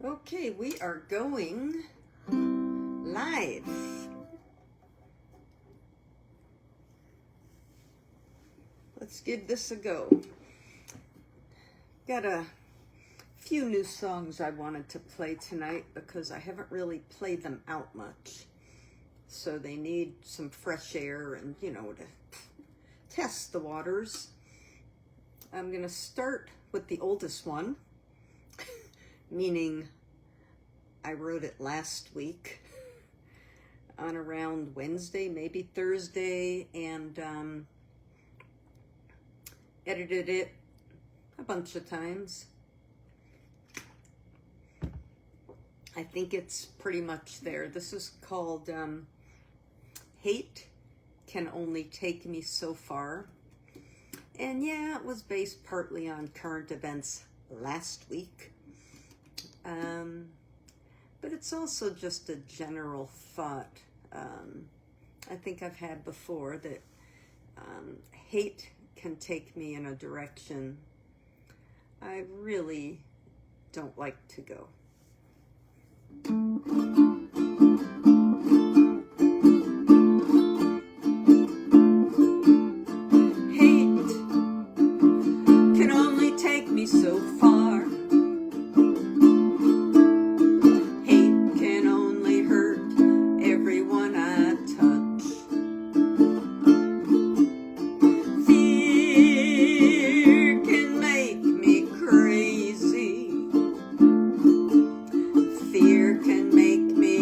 Okay, we are going live. Let's give this a go. Got a few new songs I wanted to play tonight because I haven't really played them out much. So they need some fresh air and, you know, to test the waters. I'm going to start with the oldest one, meaning I wrote it last week on around Wednesday, maybe Thursday, and edited it a bunch of times. I think it's pretty much there. This is called Hate Can Only Take Me So Far. And yeah, it was based partly on current events last week. But it's also just a general thought I think I've had before, that hate can take me in a direction I really don't like to go. Hate can only take me so far. Hate can only hurt everyone I touch. Fear can make me crazy. Fear can make me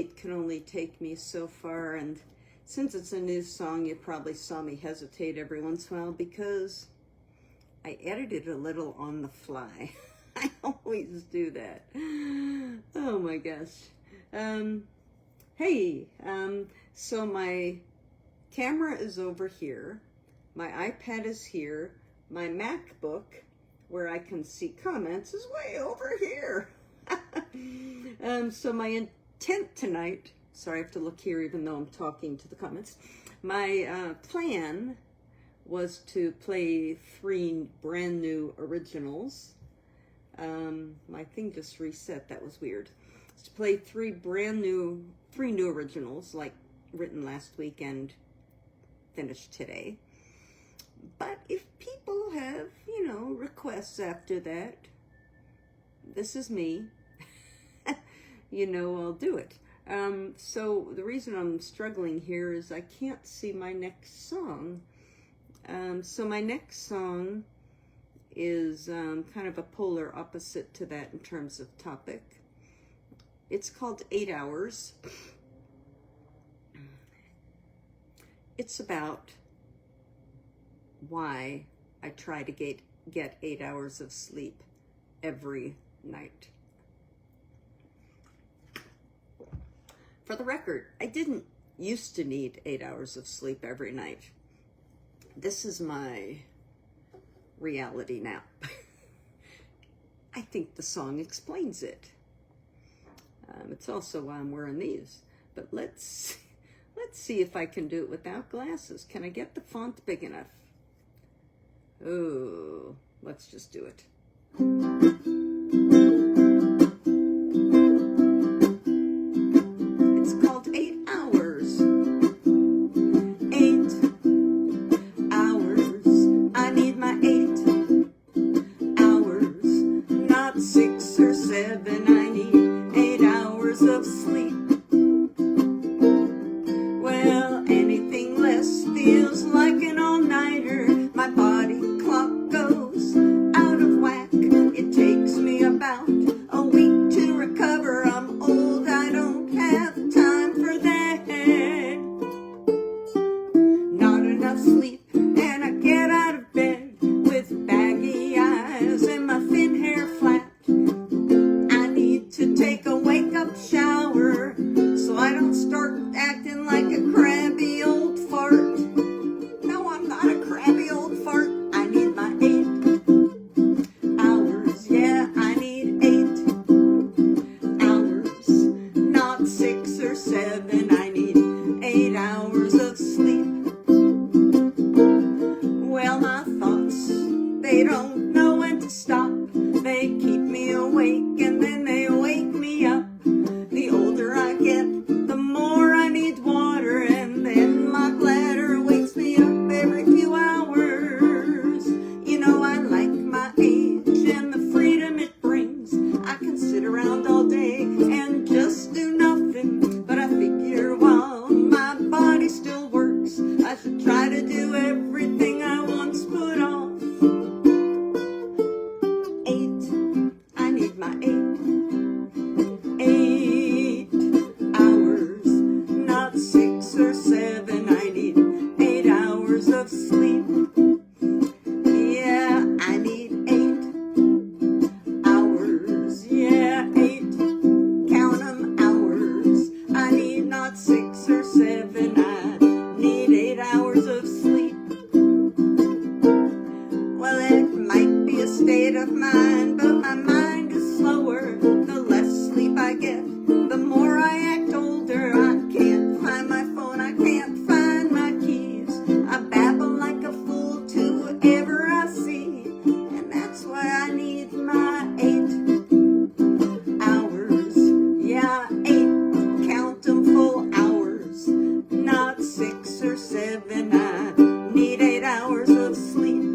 8 can only take me so far, and since it's a new song, you probably saw me hesitate every once in a while because I edited a little on the fly. I always do that. Oh my gosh. Hey, so my camera is over here. My iPad is here. My MacBook, where I can see comments, is way over here. So my intent tonight, sorry I have to look here even though I'm talking to the comments. My plan was to play 3 brand new originals. My thing just reset, that was weird. It's to play 3 new originals, like written last week and finished today. But if people have, requests after that, this is me. I'll do it. So the reason I'm struggling here is I can't see my next song. So my next song is kind of a polar opposite to that in terms of topic. It's called 8 Hours. It's about why I try to get 8 hours of sleep every night. For the record, I didn't used to need 8 hours of sleep every night. This is my reality now. I think the song explains it. It's also why I'm wearing these. But let's see if I can do it without glasses. Can I get the font big enough? Oh, let's just do it. It's called 8 Hours. 8 hours. I need my 8 hours. Not 6 or 7. I need 8 hours of sleep. Well, anything less feels like an all-nighter. My body clock goes out of whack. It takes me about a week to recover. I'm old, I don't have time for that. Not enough sleep, and I get out of bed with baggy eyes and my thin hair flat. I need to take a wake-up shower so I don't start acting like a crabby old fart. No, I'm not a crabby old fart. I need my 8 hours. Yeah, I need 8 hours. Not 6 or 7. I need 8 hours of sleep. Well, my thoughts, they don't know when to stop. They keep me awake and then they wake me up. The older I get, the more I need water, and then my bladder wakes me up every few hours. I like my age and the freedom it brings. I can sit around all day and just do nothing, but I figure while my body still works, I should try to do everything I once put off. 8, I need my 8 hours, not 6 or 7. I need 8 hours of sleep. Yeah, I need 8 hours. Yeah, 8. Count 'em hours. I need not 6 or 7. I need 8 hours of sleep. Well, it might be a state of mind, but my mind is slower. The less sleep I get, the more I act older. I can't find my phone, I can't find my keys. I babble like a fool to whoever I see, and that's why I need my 8 hours. Yeah, 8, count 'em full hours, not 6 or 7. I need 8 hours of sleep.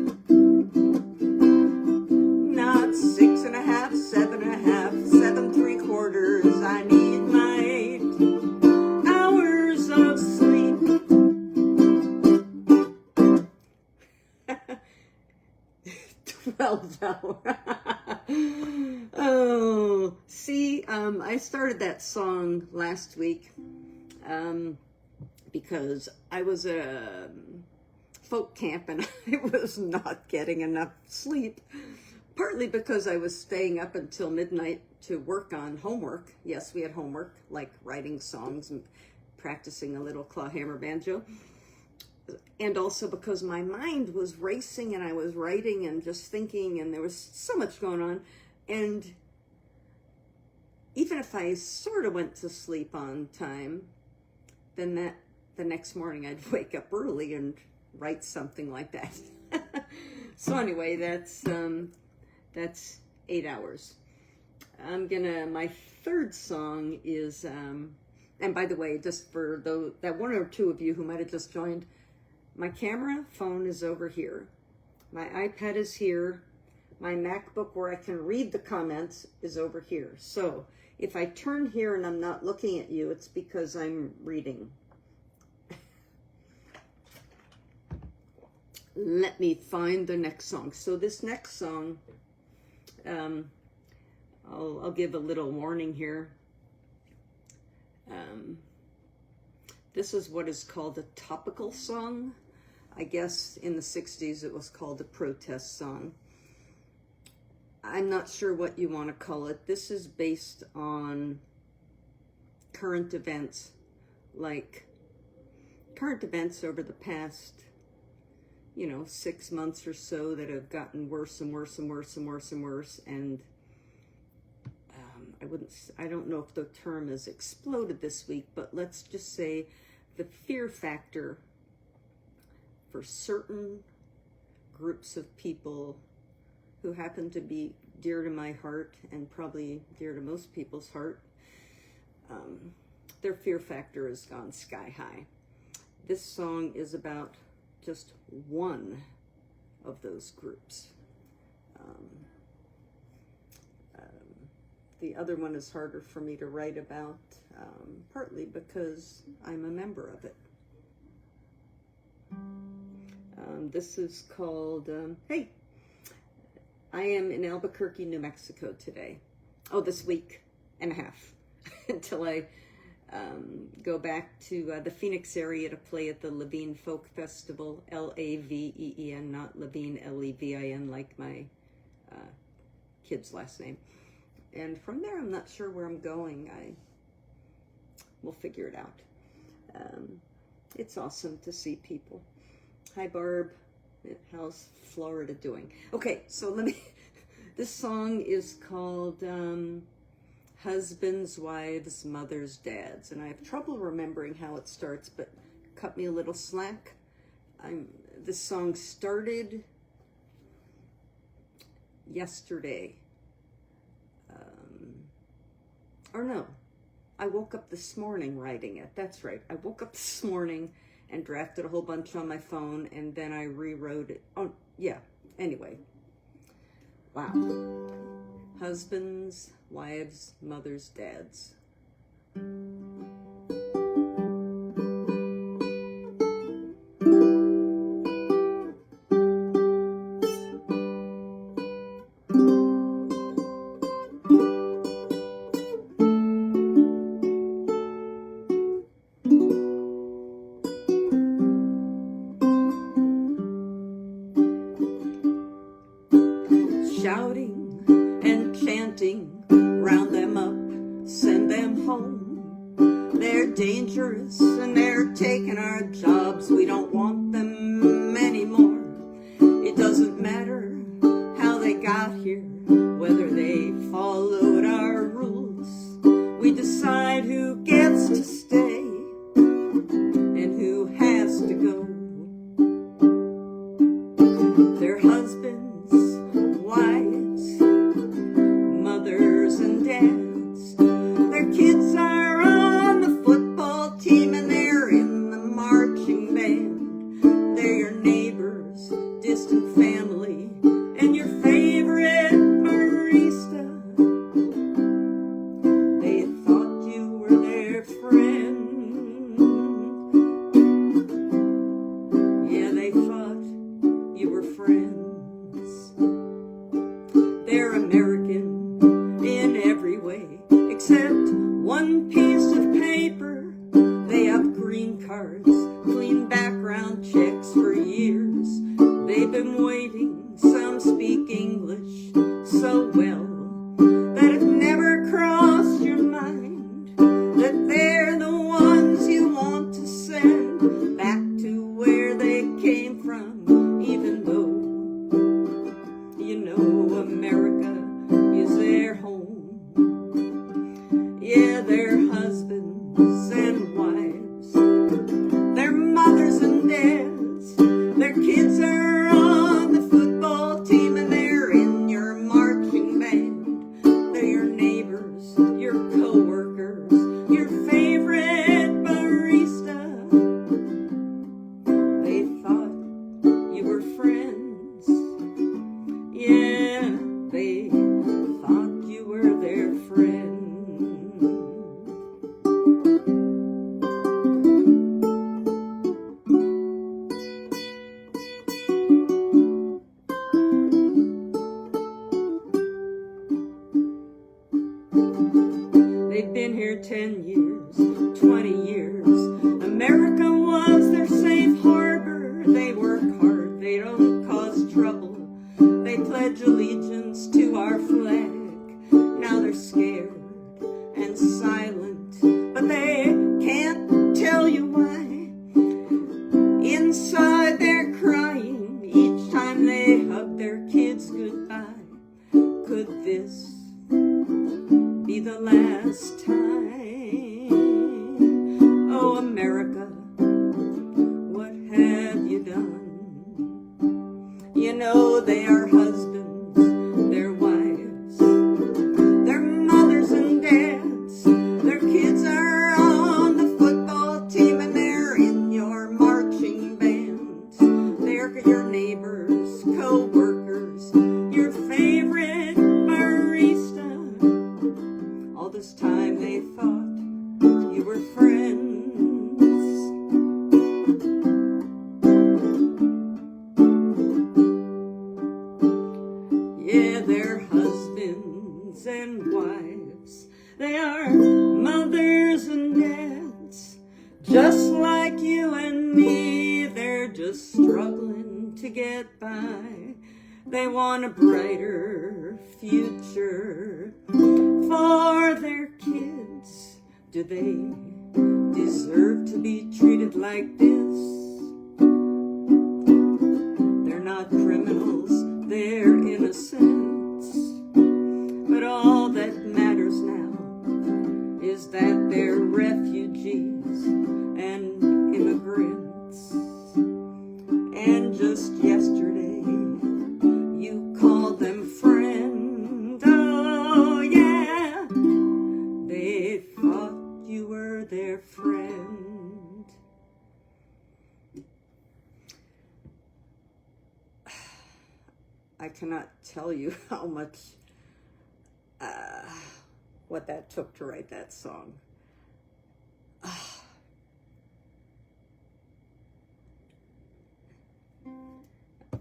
Not 6.5, 7.5, 7.75. I need my 8 hours of sleep. 12 hours. Oh, see, I started that song last week because I was at a folk camp and I was not getting enough sleep, partly because I was staying up until midnight to work on homework. Yes, we had homework, like writing songs and practicing a little clawhammer banjo. And also because my mind was racing and I was writing and just thinking, and there was so much going on. And even if I sort of went to sleep on time, then the next morning I'd wake up early and write something like that. So anyway, that's 8 hours. My third song is, and by the way, just for that one or two of you who might have just joined, my camera phone is over here. My iPad is here. My MacBook where I can read the comments is over here. So if I turn here and I'm not looking at you, it's because I'm reading. Let me find the next song. So this next song, I'll give a little warning here. This is what is called a topical song. I guess in the 60s it was called a protest song. I'm not sure what you want to call it. This is based on current events, like current events over the past 6 months or so that have gotten worse and worse and worse and worse and worse. And I don't know if the term has exploded this week, but let's just say the fear factor for certain groups of people who happen to be dear to my heart and probably dear to most people's heart, their fear factor has gone sky high. This song is about just one of those groups. The other one is harder for me to write about, partly because I'm a member of it. This is called, hey, I am in Albuquerque, New Mexico today. Oh, this week and a half until I go back to the Phoenix area to play at the Levine Folk Festival, Laveen, not Levine, Levin, like my kid's last name. And from there, I'm not sure where I'm going. We'll figure it out. It's awesome to see people. Hi, Barb. How's Florida doing? Okay, so this song is called Husbands, Wives, Mothers, Dads. And I have trouble remembering how it starts, but cut me a little slack. This song started yesterday. I woke up this morning writing it. That's right. I woke up this morning and drafted a whole bunch on my phone, and then I rewrote it. Oh, yeah. Anyway. Wow. Husbands, wives, mothers, dads. Shouting and chanting, round them up, send them home. They're dangerous and they're taking our jobs. We don't want them anymore. It doesn't matter how they got here, whether they followed our rules. We decide who gets to stay and who has to go. Their husbands, wives, mothers and dads. Their kids are on the football team and they're in the marching band. They're your neighbors, distant family, and your favorite barista. They thought you were their friend. Yeah, they thought you were friends. They're American checks for years. They've been waiting. Some speak English so well that it never crossed your mind that they're the ones you want to send back to where they came from, even though you know America is their home. Yeah, their husbands and wives, their mothers and dads, their kids are on the football team and they're in your marching band. They're your neighbors, your co-workers, your favorite barista. They thought you were friends. Yeah, they thought you were their friend. They've been here 10 years, 20 years. America was their safe harbor. They work hard, they don't cause trouble. They pledge allegiance to our flag. Now they're scared and silent, but they can't tell you why. Inside they're crying each time they hug their kids goodbye. Could this be the last time? Oh, America, what have you done? You know they are husbands, their wives, their mothers and dads, their kids are on the football team and they're in your marching bands. They're your neighbors, co-workers, your favorite barista. All this time they thought you were friends. Yeah, they're husbands and wives. They are mothers and dads, just like you and me. They're just struggling to get by. They want a brighter future for their kids. Do they deserve to be treated like this? They're not criminals, they're innocents. But all that matters now is that they're refugees and immigrants. And just yesterday, you called them friend. Oh yeah, they thought you were their friend. I cannot tell you how much what that took to write that song.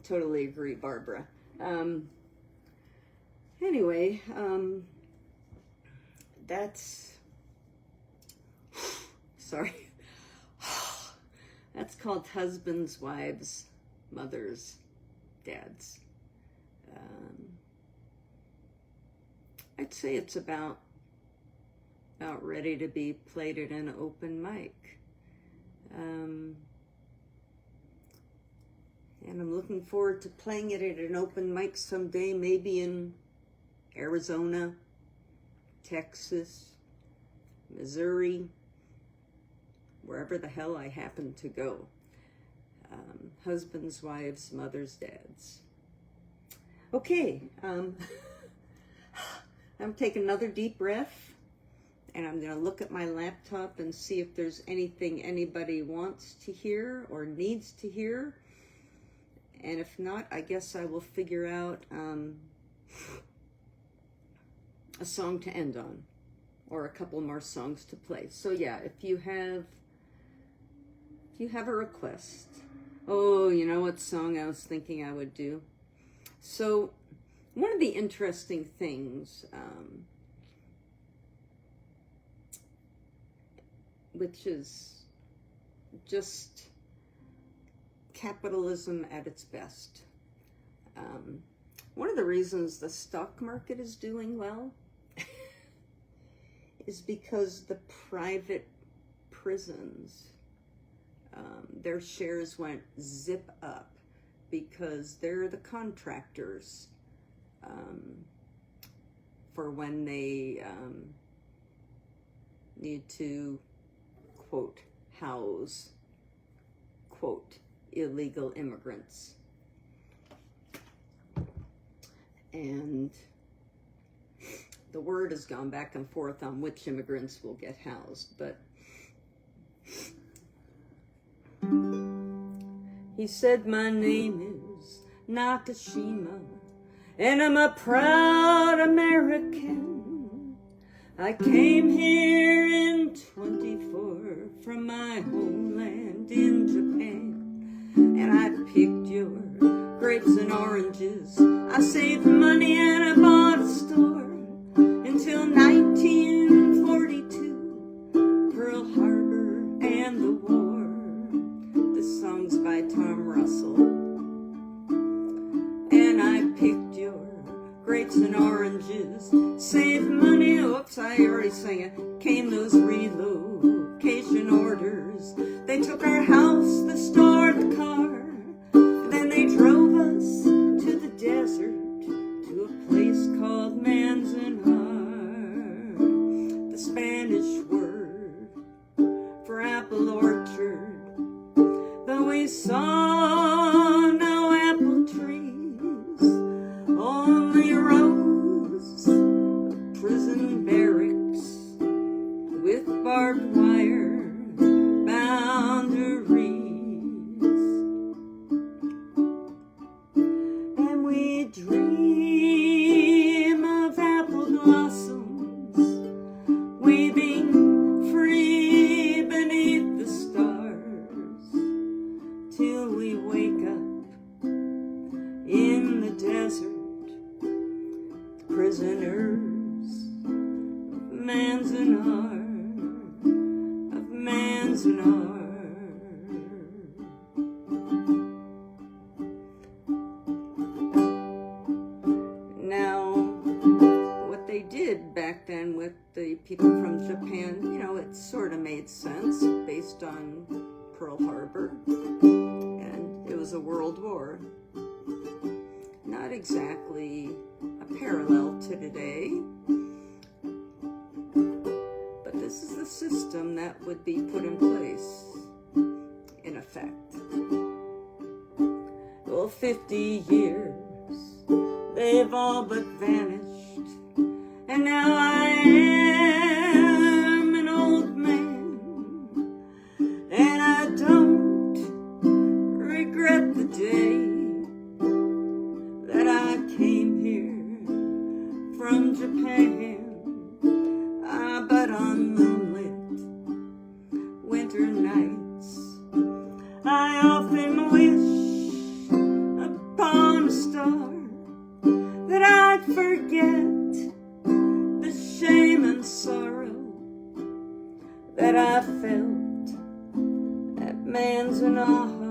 Totally agree, Barbara. Anyway, that's, sorry, that's called Husbands, Wives, Mothers, Dads. I'd say it's about ready to be played at an open mic. And I'm looking forward to playing it at an open mic someday, maybe in Arizona, Texas, Missouri, wherever the hell I happen to go. Husbands, wives, mothers, dads. Okay, I'm take another deep breath, and I'm going to look at my laptop and see if there's anything anybody wants to hear or needs to hear. And if not, I guess I will figure out a song to end on, or a couple more songs to play. So yeah, if you have a request. Oh, you know what song I was thinking I would do? So one of the interesting things, which is just capitalism at its best. One of the reasons the stock market is doing well is because the private prisons, their shares went zip up because they're the contractors for when they need to, quote, house, quote, illegal immigrants. And the word has gone back and forth on which immigrants will get housed, but he said, my name is Nakashima, and I'm a proud American. I came here in 24 from my homeland in Japan, and I picked your grapes and oranges. I saved money and I bought a store until 1942, Pearl Harbor and the war. This song's by Tom Russell. And I picked your grapes and oranges, saved money, oops, I already sang it, came those relocation orders. They took our house, the store, the car, then they drove us to the desert, to a place called Manzanar, the Spanish word for apple orchard. Though we saw no apple trees, only rows of prison barracks with barbed wire boundaries. And we dream of apple blossoms waving free beneath the stars, till we wake up in the desert, prisoners of Manzanar, of Manzanar. Now, what they did back then with the people from Japan, you know, it sort of made sense based on Pearl Harbor, and it was a world war. Not exactly a parallel to today, but this is the system that would be put in place, in effect. Well, 50 years, they've all but vanished, and now I am an old man, and I don't regret the day that I came here from Japan. But on moonlit winter nights, I often wish upon a star that I'd forget the shame and sorrow that I felt at Manzanar.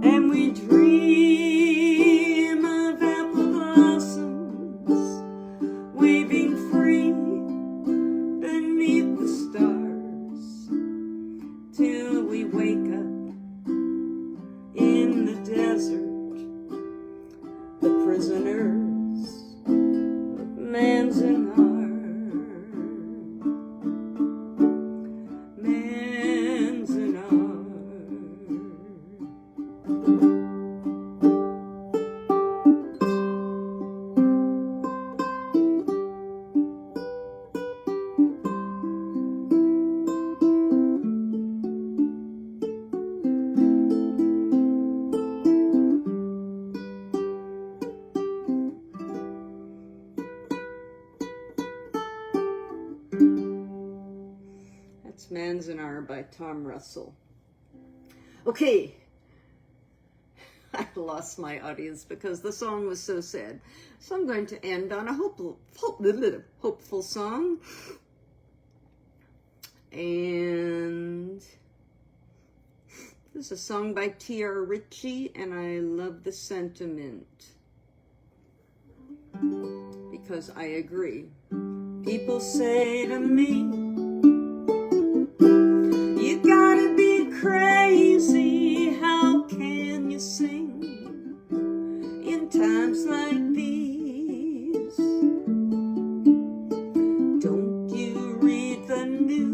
And we dream of apple blossoms waving free beneath the stars, till we wake up in the desert, the prisoners of Manzanar. That's Manzanar by Tom Russell. Okay, I lost my audience because the song was so sad. So I'm going to end on a hopeful song. And is a song by Ritchie, and I love the sentiment because I agree. People say to me, you gotta be crazy, how can you sing in times like these? Don't you read the news?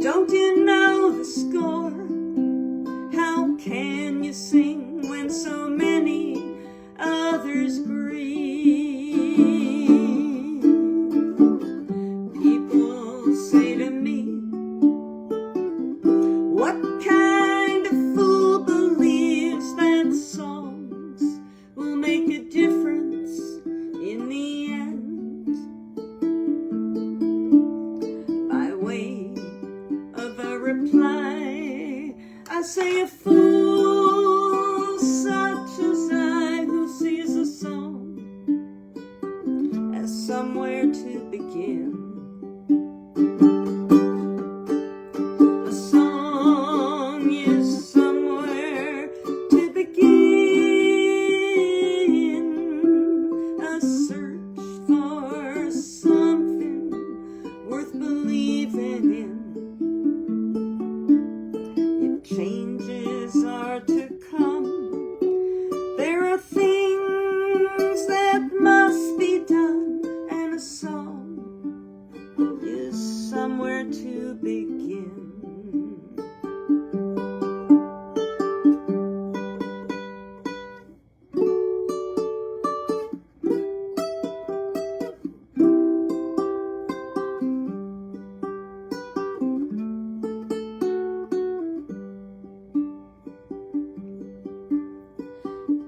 Don't you know the score? How can you sing when so many others grieve? People say to me, what kind of fool believes that songs will make a difference in the end? By way of a reply, I say a fool such as I, who sees a song as somewhere to begin. A song is somewhere to begin, a search for something worth believing in. If changes are to come, there are things that must be done, and a song is somewhere to begin.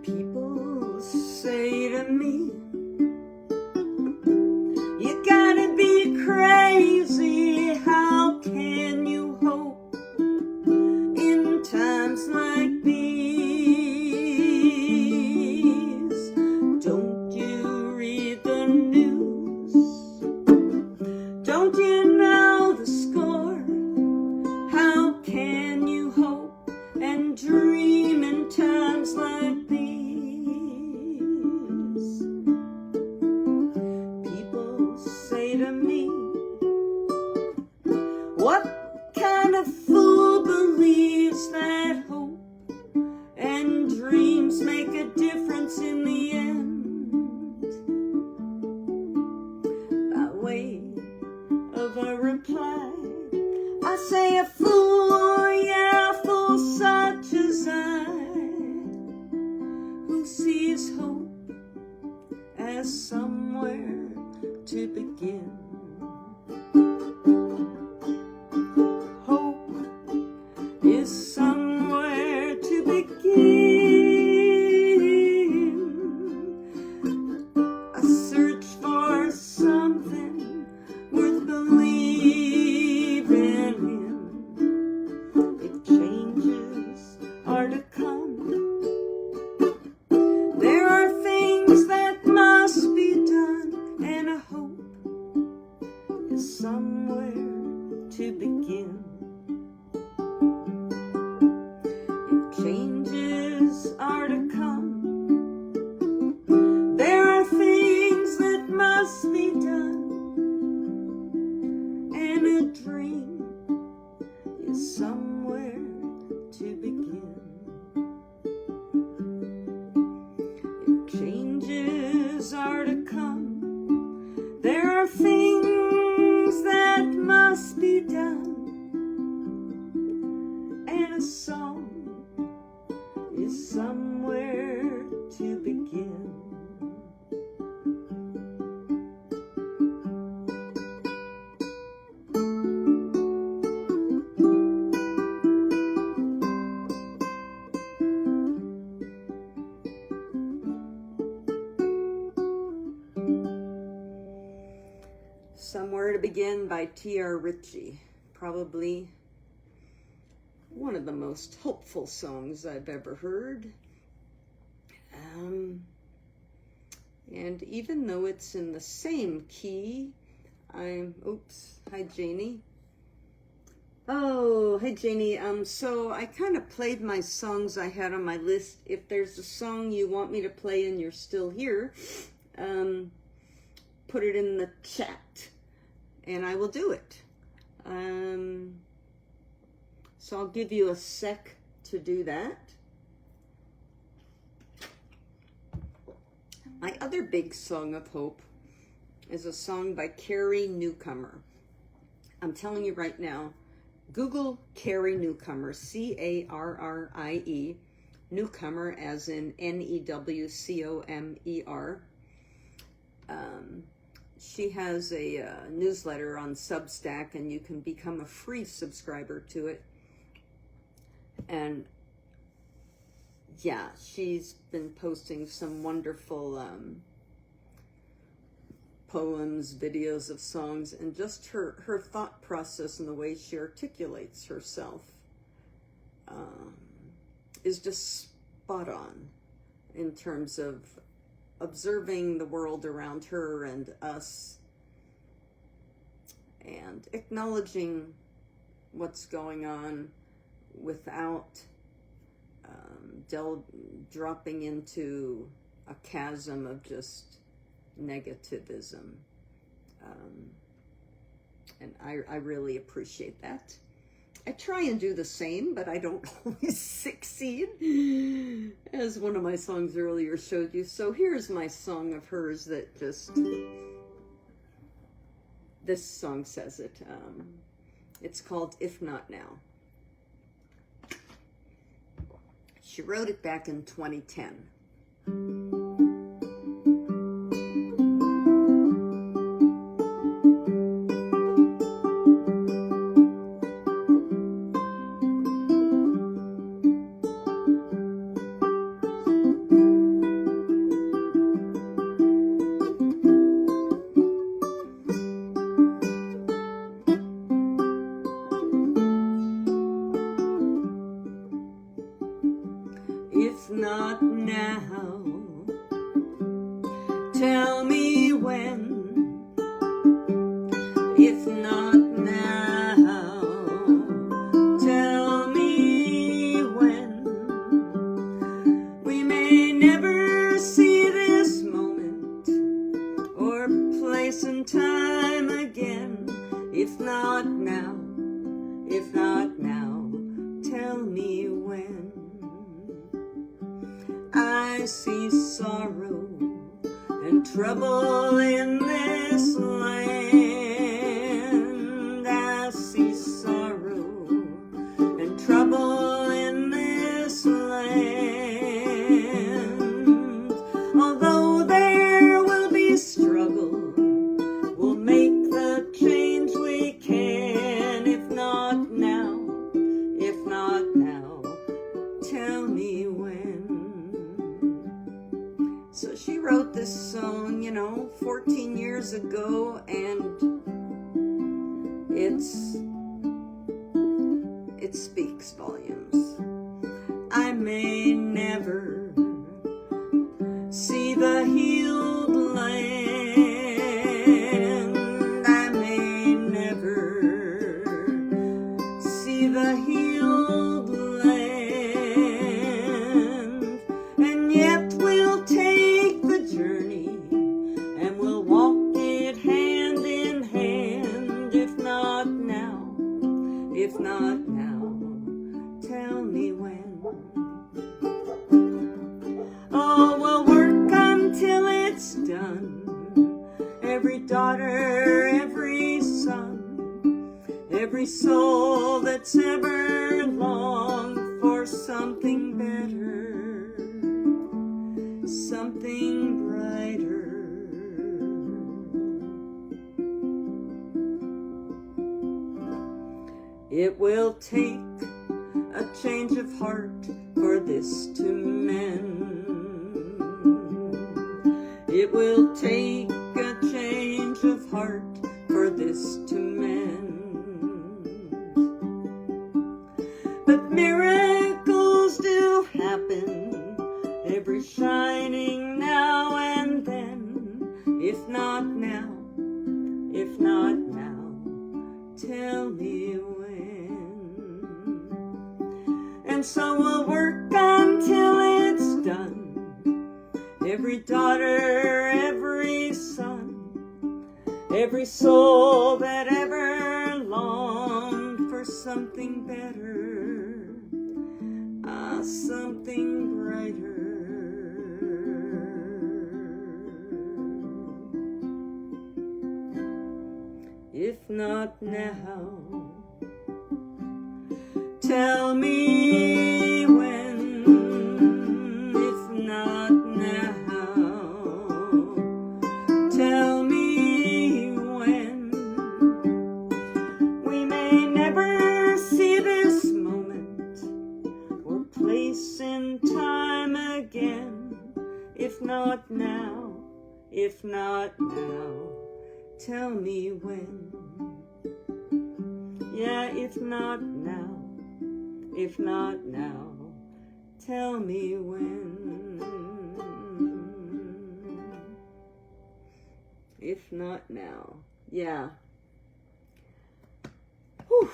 People say to me, you gotta be crazy, how can you hope in times like these? Don't you read the news? Don't you know the score? How can you hope and dream in times like these? People say to me, what kind of fool believes that hope and dreams make a difference in the end? By way of a reply, I say a fool, yeah, a fool such as I, who sees hope as somewhere to begin. Hope is somewhere to begin, a search for something worth believing in. If changes are to come, there are things that must be done, and a hope is somewhere to begin. If changes are to come, there are things that must be done, and a dream is somewhere to begin. If changes are to come, there are things that must be done, and a song is somewhere to begin. Somewhere to Begin by Ritchie. Probably one of the most hopeful songs I've ever heard. And even though it's in the same key, oops, hi Janie. Oh, Oh, hey Janie. So I kind of played my songs I had on my list. If there's a song you want me to play and you're still here, put it in the chat and I will do it. So I'll give you a sec to do that. My other big song of hope is a song by Carrie Newcomer. I'm telling you right now, Google Carrie Newcomer, C-A-R-R-I-E, Newcomer as in N-E-W-C-O-M-E-R. She has a newsletter on Substack, and you can become a free subscriber to it. And yeah, she's been posting some wonderful poems, videos of songs, and just her thought process and the way she articulates herself is just spot on in terms of observing the world around her and us and acknowledging what's going on without dropping into a chasm of just negativism. And I really appreciate that. I try and do the same, but I don't always succeed, as one of my songs earlier showed you. So here's my song of hers that just, this song says it. It's called If Not Now. She wrote it back in 2010. If not now, tell me when. If not now, tell me when. We may never see this moment or place and time again. If not now, if not now, tell me when. I see sorrow and trouble in this land. I see sorrow and trouble in this land. Although there will be struggle, we'll make the change we can. If not now, if not now, tell me when. So she wrote this song, 14 years ago, and it speaks volumes. I may never see the healed land. I may never see the healed land, and yet we'll take the journey and we'll walk it hand in hand. If not now, if not now, tell me when. Oh, we'll work until it's done. Every daughter, every son, every soul that's ever longed for something better, something brighter. It will take a change of heart for this to mend. It will take a change of heart for this to mend. But miracles do happen every shining now and then. If not now, if not now, tell me when. so we'll work until it's done. Every daughter, every son, every soul that ever longed for something better, something brighter. If not now, tell me when. If not now, tell me when. We may never see this moment or place in time again. If not now, if not now, tell me when. Yeah, if not now, if not now, tell me when. If not now, yeah. Whew.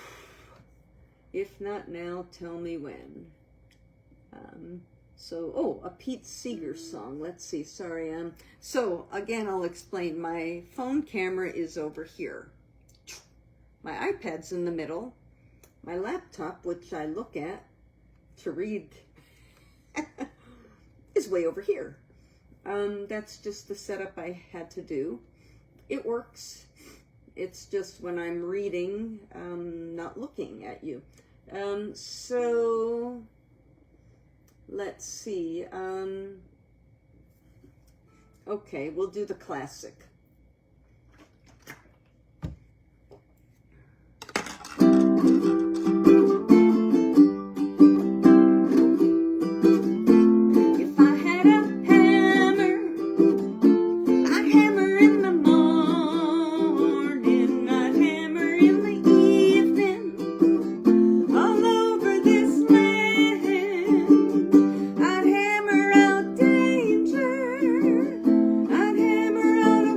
If not now, tell me when. A Pete Seeger song. Let's see, sorry. So, again, I'll explain. My phone camera is over here. My iPad's in the middle. My laptop, which I look at to read, is way over here. That's just the setup I had to do. It works. It's just when I'm reading, not looking at you. So, let's see. Okay, we'll do the classic. I'd hammer out danger. I'd hammer out a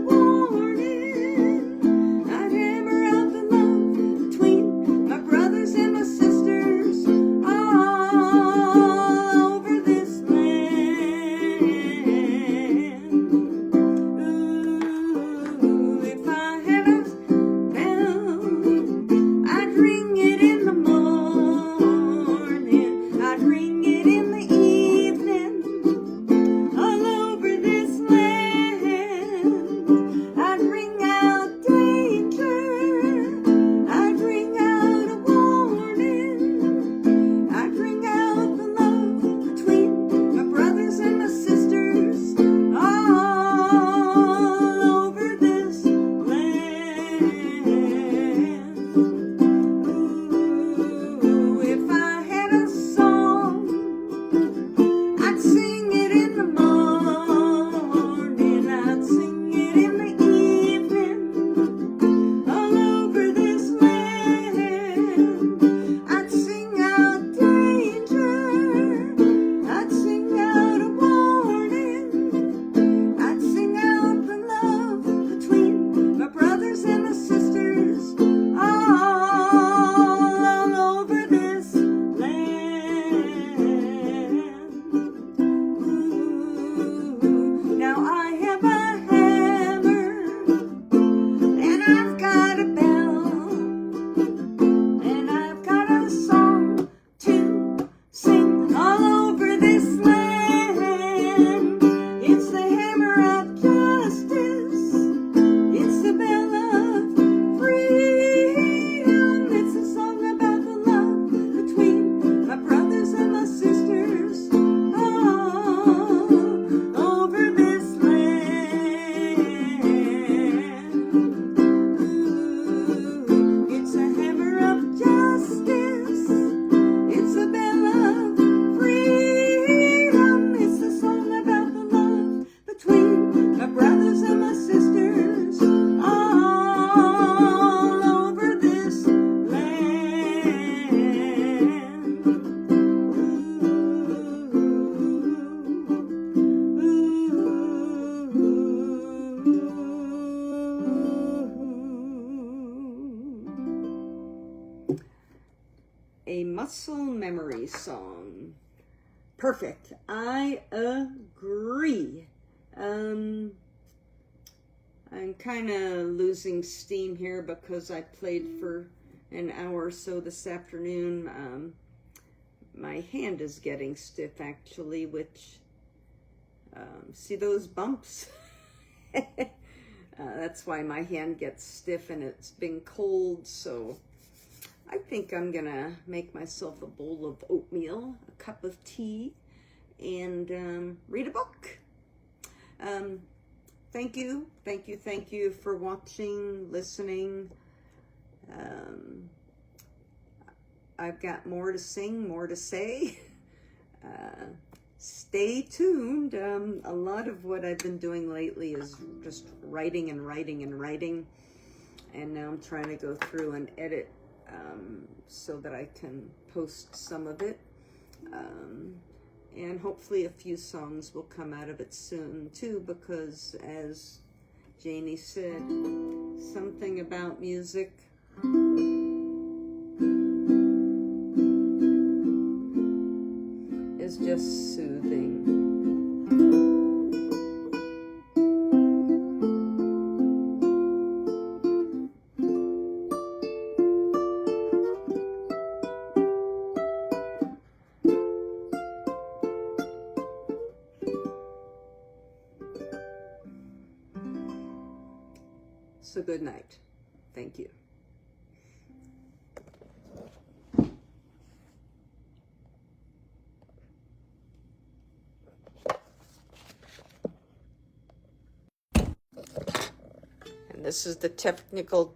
a muscle memory song. Perfect. I agree. I'm kind of losing steam here because I played for an hour or so this afternoon. My hand is getting stiff, actually, which, see those bumps? That's why my hand gets stiff, and it's been cold, so I think I'm gonna make myself a bowl of oatmeal, a cup of tea, and read a book. Thank you for watching, listening. I've got more to sing, more to say. Stay tuned. A lot of what I've been doing lately is just writing and writing and writing. And now I'm trying to go through and edit so that I can post some of it. And hopefully a few songs will come out of it soon too, because as Janie said, something about music is just soothing. So good night. Thank you. And this is the technical